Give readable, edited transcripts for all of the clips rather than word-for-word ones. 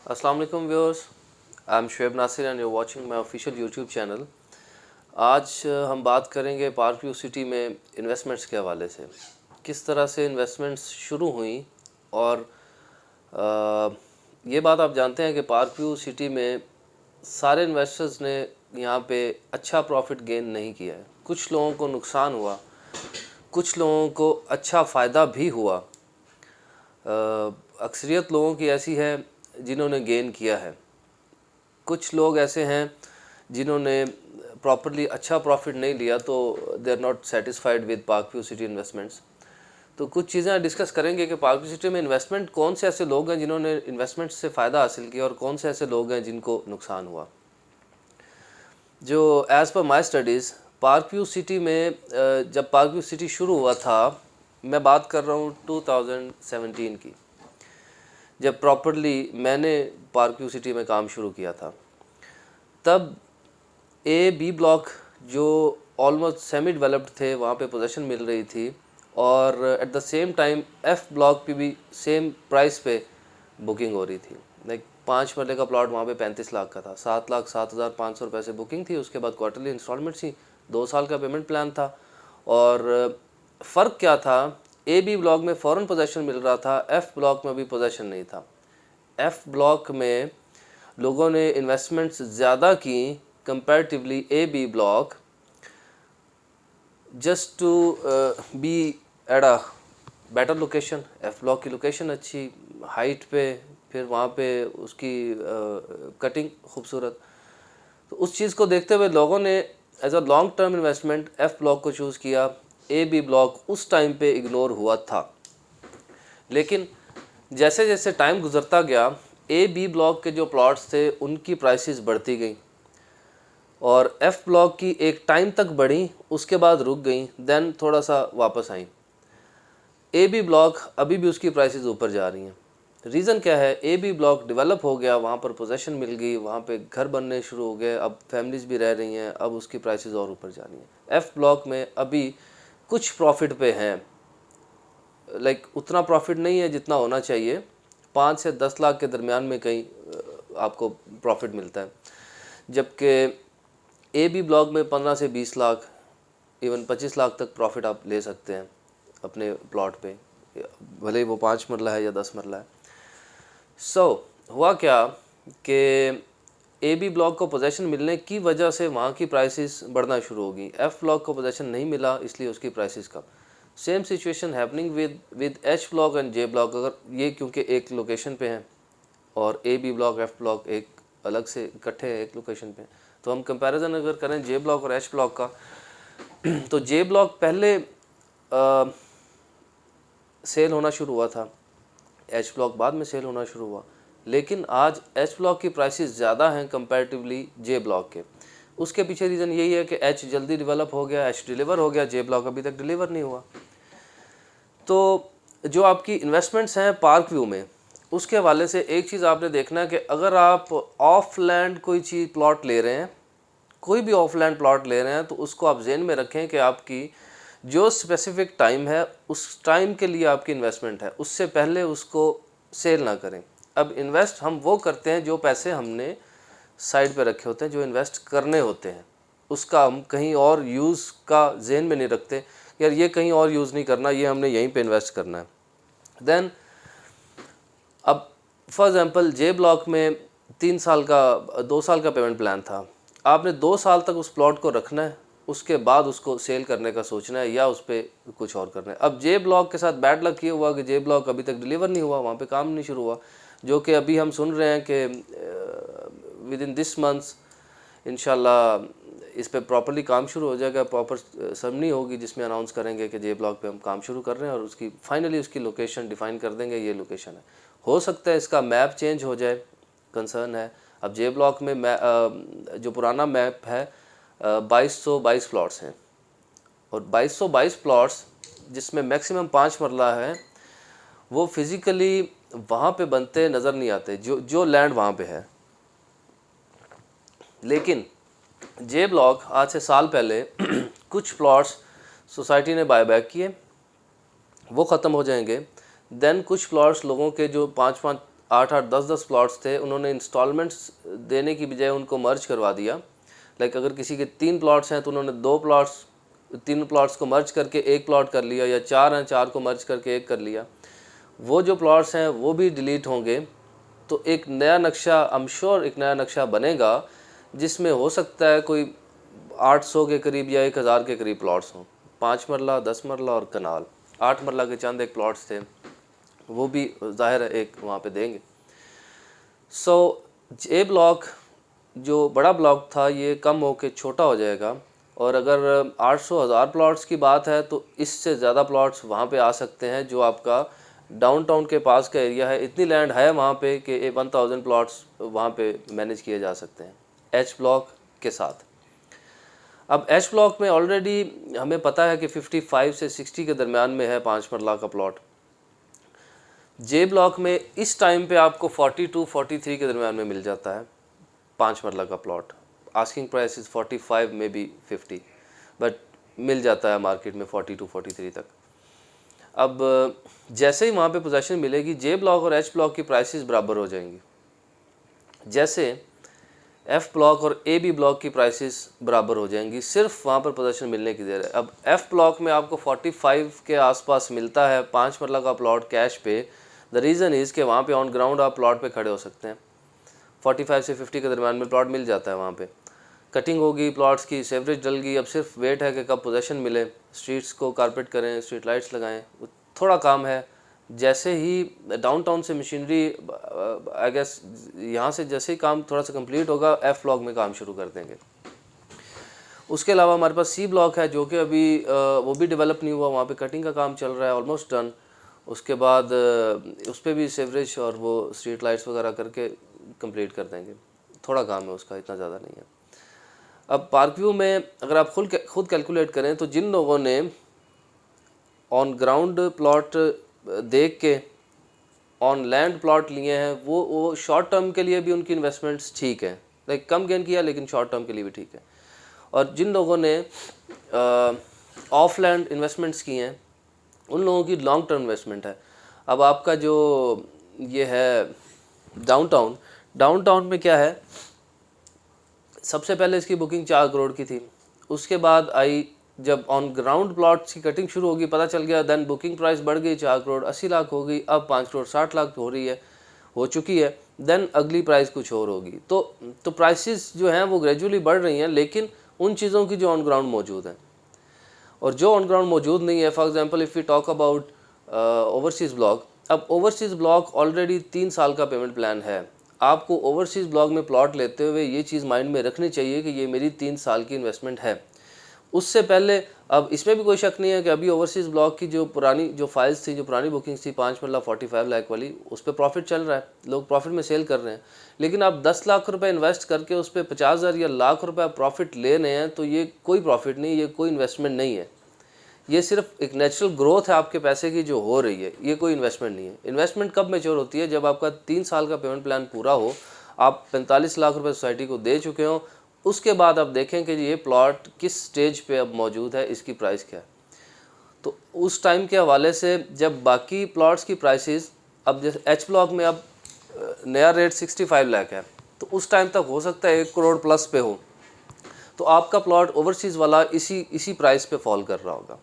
अस्सलाम वालेकुम viewers, I am Shoaib Nasir and you watching my official YouTube channel. आज हम बात करेंगे पार्क व्यू सिटी में इन्वेस्टमेंट्स के हवाले से, किस तरह से इन्वेस्टमेंट्स शुरू हुई। और ये बात आप जानते हैं कि पार्क व्यू सिटी में सारे इन्वेस्टर्स ने यहाँ पे अच्छा प्रॉफिट गेन नहीं किया है। कुछ लोगों को नुकसान हुआ, कुछ लोगों को अच्छा फ़ायदा भी हुआ। अक्सरियत लोगों की ऐसी है जिन्होंने गेन किया है। कुछ लोग ऐसे हैं जिन्होंने प्रॉपरली अच्छा प्रॉफिट नहीं लिया, तो they are not satisfied with Park View City investments. तो कुछ चीज़ें डिस्कस करेंगे कि पार्क व्यू सिटी में इन्वेस्टमेंट कौन से ऐसे लोग हैं जिन्होंने इन्वेस्टमेंट से फ़ायदा हासिल किया और कौन से ऐसे लोग हैं जिनको नुकसान हुआ। जो एज़ पर माई स्टडीज़ पार्क व्यू सिटी में, जब पार्क व्यू सिटी शुरू हुआ था, मैं बात कर रहा हूँ 2017 की, जब प्रॉपरली मैंने पार्क व्यू सिटी में काम शुरू किया था। तब ए बी ब्लॉक जो ऑलमोस्ट सेमी डेवलप्ड थे वहाँ पे पोजीशन मिल रही थी, और at the same time F block पे भी सेम प्राइस पे बुकिंग हो रही थी। लाइक 5 मरले का प्लॉट वहाँ पे 35 लाख का था, 7,07,500 रुपये से बुकिंग थी। उसके बाद क्वार्टरली इंस्टॉलमेंट थी, 2 साल का पेमेंट प्लान था। और फ़र्क क्या था, ए बी ब्लॉक में फ़ौरन पोजीशन मिल रहा था, एफ़ ब्लॉक में भी पोजीशन नहीं था। एफ़ ब्लॉक में लोगों ने इन्वेस्टमेंट्स ज़्यादा की comparatively A B block, just to be at a better location. F block की लोकेशन अच्छी, हाइट पे, फिर वहाँ पे उसकी कटिंग खूबसूरत। तो उस चीज़ को देखते हुए लोगों ने as a long term investment F block को चूज़ किया। ए बी ब्लॉक उस टाइम पे इग्नोर हुआ था, लेकिन जैसे जैसे टाइम गुजरता गया ए बी ब्लॉक के जो प्लॉट्स थे उनकी प्राइसेस बढ़ती गई, और एफ़ ब्लॉक की एक टाइम तक बढ़ी, उसके बाद रुक गई, देन थोड़ा सा वापस आई। ए बी ब्लॉक अभी भी उसकी प्राइसेस ऊपर जा रही हैं। रीज़न क्या है, ए बी ब्लॉक डेवलप हो गया, वहाँ पर पोजीशन मिल गई, वहाँ पे घर बनने शुरू हो गए, अब फैमिलीज़ भी रह रही हैं, अब उसकी प्राइसेस और ऊपर जा रही हैं। एफ़ ब्लॉक में अभी कुछ प्रॉफिट पे हैं, लाइक उतना प्रॉफिट नहीं है जितना होना चाहिए। 5 से 10 लाख के दरमियान में कहीं आपको प्रॉफिट मिलता है, जबकि ए बी ब्लॉक में 15 से 20 लाख, इवन 25 लाख तक प्रॉफिट आप ले सकते हैं अपने प्लॉट पे, भले ही वो 5 मरला है या 10 मरला है। हुआ क्या कि ए बी ब्लॉक को पोजीशन मिलने की वजह से वहाँ की प्राइसेस बढ़ना शुरू हो गई। एफ़ ब्लॉक को पोजीशन नहीं मिला, इसलिए उसकी प्राइसेस कम। Same situation happening with H block and J block. अगर ये क्योंकि एक लोकेशन पे हैं और A B block F block एक अलग से इकट्ठे एक लोकेशन पे, तो हम कंपैरिजन अगर करें जे ब्लॉक और एच ब्लॉक का, तो जे ब्लॉक पहले सेल होना शुरू हुआ था, एच ब्लॉक बाद में सेल होना शुरू हुआ। लेकिन आज एच ब्लॉक की प्राइसेस ज़्यादा हैं कंपैरेटिवली जे ब्लॉक के। उसके पीछे रीज़न यही है कि एच जल्दी डेवलप हो गया, एच डिलीवर हो गया, जे ब्लॉक अभी तक डिलीवर नहीं हुआ। तो जो आपकी इन्वेस्टमेंट्स हैं पार्क व्यू में, उसके हवाले से एक चीज़ आपने देखना है कि अगर आप ऑफ लैंड कोई चीज़ प्लॉट ले रहे हैं, कोई भी ऑफ लैंड प्लॉट ले रहे हैं, तो उसको आप जहन में रखें कि आपकी जो स्पेसिफिक टाइम है उस टाइम के लिए आपकी इन्वेस्टमेंट है, उससे पहले उसको सेल ना करें। अब इन्वेस्ट हम वो करते हैं जो पैसे हमने साइड पे रखे होते हैं, जो इन्वेस्ट करने होते हैं, उसका हम कहीं और यूज़ का जहन में नहीं रखते, यार ये कहीं और यूज़ नहीं करना, ये हमने यहीं पे इन्वेस्ट करना है। देन अब फॉर एग्ज़ाम्पल जे ब्लॉक में 2 साल का पेमेंट प्लान था। आपने 2 साल तक उस प्लॉट को रखना है, उसके बाद उसको सेल करने का सोचना है या उस पर कुछ और करना है। अब जे ब्लॉक के साथ बैड लक ये हुआ कि जे ब्लॉक अभी तक डिलीवर नहीं हुआ, वहाँ पे काम नहीं शुरू हुआ, जो कि अभी हम सुन रहे हैं कि विद इन दिस मंथ्स इंशाल्लाह इस पर प्रॉपरली काम शुरू हो जाएगा। प्रॉपर सरमनी होगी जिसमें अनाउंस करेंगे कि जे ब्लॉक पे हम काम शुरू कर रहे हैं, और उसकी फाइनली उसकी लोकेशन डिफ़ाइन कर देंगे, ये लोकेशन है। हो सकता है इसका मैप चेंज हो जाए, कंसर्न है। अब जे ब्लॉक में जो पुराना मैप है 2222 प्लॉट्स हैं, और 2222 प्लॉट्स जिसमें मैक्सिमम 5 मरला है, वो फिज़िकली वहाँ पे बनते नज़र नहीं आते जो लैंड वहाँ पे है। लेकिन जे ब्लॉक आज से साल पहले कुछ प्लॉट्स सोसाइटी ने बायबैक किए, वो ख़त्म हो जाएंगे। देन कुछ प्लॉट्स लोगों के जो 5-5 8-8 10-10 प्लॉट्स थे, उन्होंने इंस्टॉलमेंट्स देने की बजाय उनको मर्ज करवा दिया। लाइक अगर किसी के 3 प्लॉट्स हैं तो उन्होंने 3 प्लॉट्स को मर्ज करके एक प्लॉट कर लिया, या 4 हैं 4 को मर्ज करके एक कर लिया। वो जो प्लॉट्स हैं वो भी डिलीट होंगे, तो एक नया नक्शा, आई एम श्योर एक नया नक्शा बनेगा जिसमें हो सकता है कोई 800 के करीब या 1000 के करीब प्लॉट्स हों, 5 मरला, 10 मरला और कनाल। 8 मरला के चंद एक प्लॉट्स थे, वो भी ज़ाहिर है एक वहाँ पे देंगे। सो ए ब्लॉक जो बड़ा ब्लॉक था ये कम होके छोटा हो जाएगा, और अगर 800-1000 प्लॉट्स की बात है तो इससे ज़्यादा प्लॉट्स वहाँ पे आ सकते हैं जो आपका डाउनटाउन के पास का एरिया है। इतनी लैंड है वहाँ पे कि 1000 प्लॉट्स वहाँ पे मैनेज किए जा सकते हैं एच ब्लॉक के साथ। अब एच ब्लॉक में ऑलरेडी हमें पता है कि 55 से 60 के दरमियान में है 5 मरला का प्लॉट। जे ब्लॉक में इस टाइम पे आपको 42-43 के दरमियान में मिल जाता है 5 मरला का प्लॉट। आस्किंग प्राइस इज़ 45 में बी 50, बट मिल जाता है मार्केट में 42-43 तक। अब जैसे ही वहाँ पे पोजीशन मिलेगी, जे ब्लॉक और एच ब्लॉक की प्राइसेस बराबर हो जाएंगी। जैसे एफ़ ब्लॉक और ए बी ब्लॉक की प्राइसेस बराबर हो जाएंगी, सिर्फ वहाँ पर पोजीशन मिलने की देर है। अब एफ़ ब्लॉक में आपको 45 के आसपास मिलता है 5 मरला का प्लॉट कैश पे। द रीज़न इज़ कि वहाँ पे ऑन ग्राउंड आप प्लॉट पे खड़े हो सकते हैं। 45 से 50 के दरमियान में प्लॉट मिल जाता है वहाँ पे। कटिंग होगी प्लॉट्स की, सेवरेज डल गई, अब सिर्फ वेट है कि कब पोजीशन मिले। स्ट्रीट्स को कारपेट करें, स्ट्रीट लाइट्स लगाएं, थोड़ा काम है। जैसे ही डाउनटाउन से मशीनरी आई गेस यहाँ से जैसे ही काम थोड़ा सा कंप्लीट होगा, एफ़ ब्लॉक में काम शुरू कर देंगे। उसके अलावा हमारे पास सी ब्लॉक है जो कि अभी वो भी डेवलप नहीं हुआ, वहाँ पे कटिंग का काम चल रहा है, ऑलमोस्ट डन। उसके बाद उस पर भी सेवरेज और वो स्ट्रीट लाइट्स वगैरह करके कंप्लीट कर देंगे। थोड़ा काम है उसका, इतना ज़्यादा नहीं है। अब पार्क व्यू में अगर आप खुद कैलकुलेट करें तो जिन लोगों ने ऑन ग्राउंड प्लॉट देख के ऑन लैंड प्लॉट लिए हैं, वो शॉर्ट टर्म के लिए भी उनकी इन्वेस्टमेंट्स ठीक है, लाइक कम गेन किया लेकिन शॉर्ट टर्म के लिए भी ठीक है। और जिन लोगों ने ऑफ लैंड इन्वेस्टमेंट्स की हैं, उन लोगों की लॉन्ग टर्म इन्वेस्टमेंट है। अब आपका जो ये है डाउनटाउन में क्या है, सबसे पहले इसकी बुकिंग 4 करोड़ की थी। उसके बाद आई जब ऑन ग्राउंड प्लॉट्स की कटिंग शुरू होगी, पता चल गया, देन बुकिंग प्राइस बढ़ गई, 4 करोड़ 80 लाख हो गई, अब 5 करोड़ 60 लाख हो रही है, हो चुकी है। देन अगली प्राइस कुछ और होगी। तो प्राइसेस जो हैं वो ग्रेजुअली बढ़ रही हैं, लेकिन उन चीज़ों की जो ऑन ग्राउंड मौजूद हैं। और जो ऑन ग्राउंड मौजूद नहीं है, for example if we talk about overseas block, अब ओवरसीज़ ब्लॉक ऑलरेडी 3 साल का पेमेंट प्लान है। आपको ओवरसीज़ ब्लॉक में प्लॉट लेते हुए ये चीज़ माइंड में रखनी चाहिए कि ये मेरी 3 साल की इन्वेस्टमेंट है। उससे पहले, अब इसमें भी कोई शक नहीं है कि अभी ओवरसीज़ ब्लॉक की जो पुरानी जो फाइल्स थी, जो पुरानी बुकिंग्स थी 5 मरला 45 लाख वाली, उस पर प्रॉफिट चल रहा है, लोग प्रॉफिट में सेल कर रहे हैं। लेकिन आप 10 लाख रुपए इन्वेस्ट करके उस पर 50,000 या लाख रुपए प्रॉफिट ले रहे हैं, तो ये कोई प्रॉफिट नहीं, ये कोई इन्वेस्टमेंट नहीं है। ये सिर्फ एक नेचुरल ग्रोथ है आपके पैसे की जो हो रही है, ये कोई इन्वेस्टमेंट नहीं है। इन्वेस्टमेंट कब मैच्योर होती है? जब आपका 3 साल का पेमेंट प्लान पूरा हो, आप 45 लाख रुपए सोसाइटी को दे चुके हो, उसके बाद आप देखें कि ये प्लॉट किस स्टेज पे अब मौजूद है, इसकी प्राइस क्या है। तो उस टाइम के हवाले से जब बाकी प्लॉट्स की प्राइसेस, अब जैसे एच ब्लॉक में अब नया रेट 65 लाख है, तो उस टाइम तक हो सकता है 1 करोड़ प्लस पे हो, तो आपका प्लॉट ओवरसीज़ वाला इसी प्राइस पे फॉल कर रहा होगा।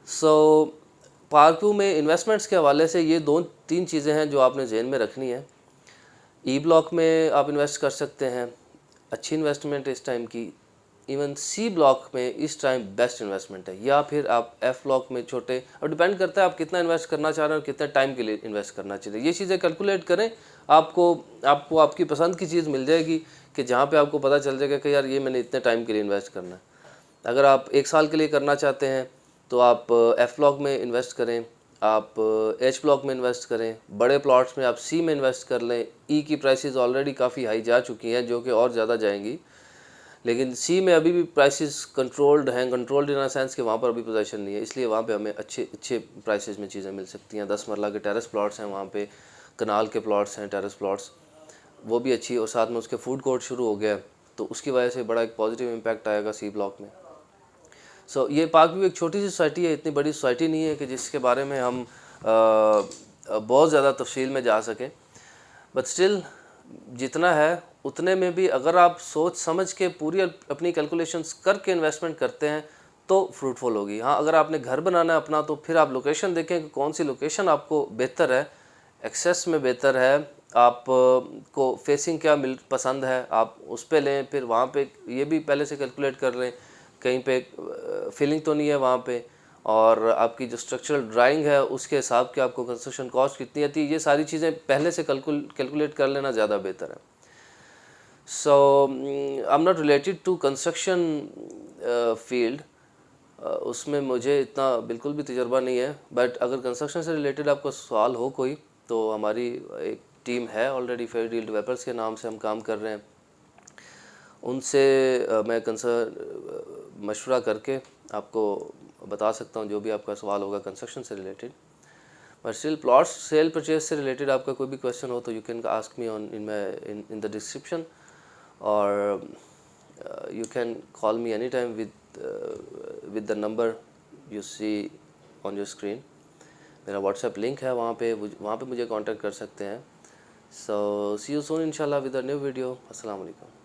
सो पार्क व्यू में इन्वेस्टमेंट्स के हवाले से ये 2-3 चीज़ें हैं जो आपने जहन में रखनी है। ई ब्लॉक में आप इन्वेस्ट कर सकते हैं, अच्छी इन्वेस्टमेंट इस टाइम की। इवन सी ब्लॉक में इस टाइम बेस्ट इन्वेस्टमेंट है, या फिर आप एफ़ ब्लॉक में छोटे, और डिपेंड करता है आप कितना इन्वेस्ट करना चाह रहे हैं और कितने टाइम के लिए इन्वेस्ट करना चाहिए। ये चीज़ें कैलकुलेट करें, आपको आपकी पसंद की चीज़ मिल जाएगी कि जहाँ पे आपको पता चल जाएगा कि यार ये मैंने इतने टाइम के लिए इन्वेस्ट करना है। अगर आप 1 साल के लिए करना चाहते हैं तो आप एफ़ ब्लॉक में इन्वेस्ट करें, आप एच ब्लॉक में इन्वेस्ट करें, बड़े प्लॉट्स में आप सी में इन्वेस्ट कर लें। ई की प्राइसेस ऑलरेडी काफ़ी हाई जा चुकी हैं, जो कि और ज़्यादा जाएंगी, लेकिन सी में अभी भी प्राइसेस कंट्रोल्ड हैं। कंट्रोल्ड इन अ सेंस कि वहाँ पर अभी पोजीशन नहीं है, इसलिए वहाँ पे हमें अच्छे प्राइसेस में चीज़ें मिल सकती हैं। 10 मरला के टेरेस प्लॉट्स हैं वहाँ पे, कनाल के प्लॉट्स हैं, टेरेस प्लॉट्स, वो भी अच्छी, और साथ में उसके फूड कोर्ट शुरू हो गया है, तो उसकी वजह से बड़ा एक पॉजिटिव इम्पैक्ट आएगा सी ब्लॉक में। सो ये पार्क व्यू एक छोटी सी सोसाइटी है, इतनी बड़ी सोसाइटी नहीं है कि जिसके बारे में हम बहुत ज़्यादा तफसील में जा सकें, बट स्टिल जितना है उतने में भी अगर आप सोच समझ के पूरी अपनी कैलकुलेशंस करके इन्वेस्टमेंट करते हैं तो फ्रूटफुल होगी। हाँ, अगर आपने घर बनाना है अपना, तो फिर आप लोकेशन देखें कि कौन सी लोकेशन आपको बेहतर है, एक्सेस में बेहतर है, आप को फेसिंग क्या पसंद है, आप उस पे लें। फिर वहाँ पे ये भी पहले से कैलकुलेट कर लें कहीं पे फीलिंग तो नहीं है वहाँ पे, और आपकी जो स्ट्रक्चरल ड्राइंग है उसके हिसाब के आपको कंस्ट्रक्शन कॉस्ट कितनी आती है, ये सारी चीज़ें पहले से कैलकुलेट कर लेना ज़्यादा बेहतर है। So I am not related to construction field, उसमें मुझे इतना बिल्कुल भी तजर्बा नहीं है, बट अगर कंस्ट्रक्शन से रिलेटेड आपका सवाल हो कोई, तो हमारी एक टीम है ऑलरेडी, फेयर डील डेवलपर्स के नाम से हम काम कर रहे हैं। उनसे मैं मशवरा करके आपको बता सकता हूँ जो भी आपका सवाल होगा कंस्ट्रक्शन से related. But still plots cell purchase से रिलेटेड आपका कोई भी क्वेश्चन हो तो you can ask me on in the description, और you can call me anytime with the number you see on your screen। मेरा व्हाट्सएप लिंक है, वहाँ पे मुझे कांटेक्ट कर सकते हैं। सो सी यू सून इंशाल्लाह विद अ न्यू वीडियो। अस्सलाम वालेकुम।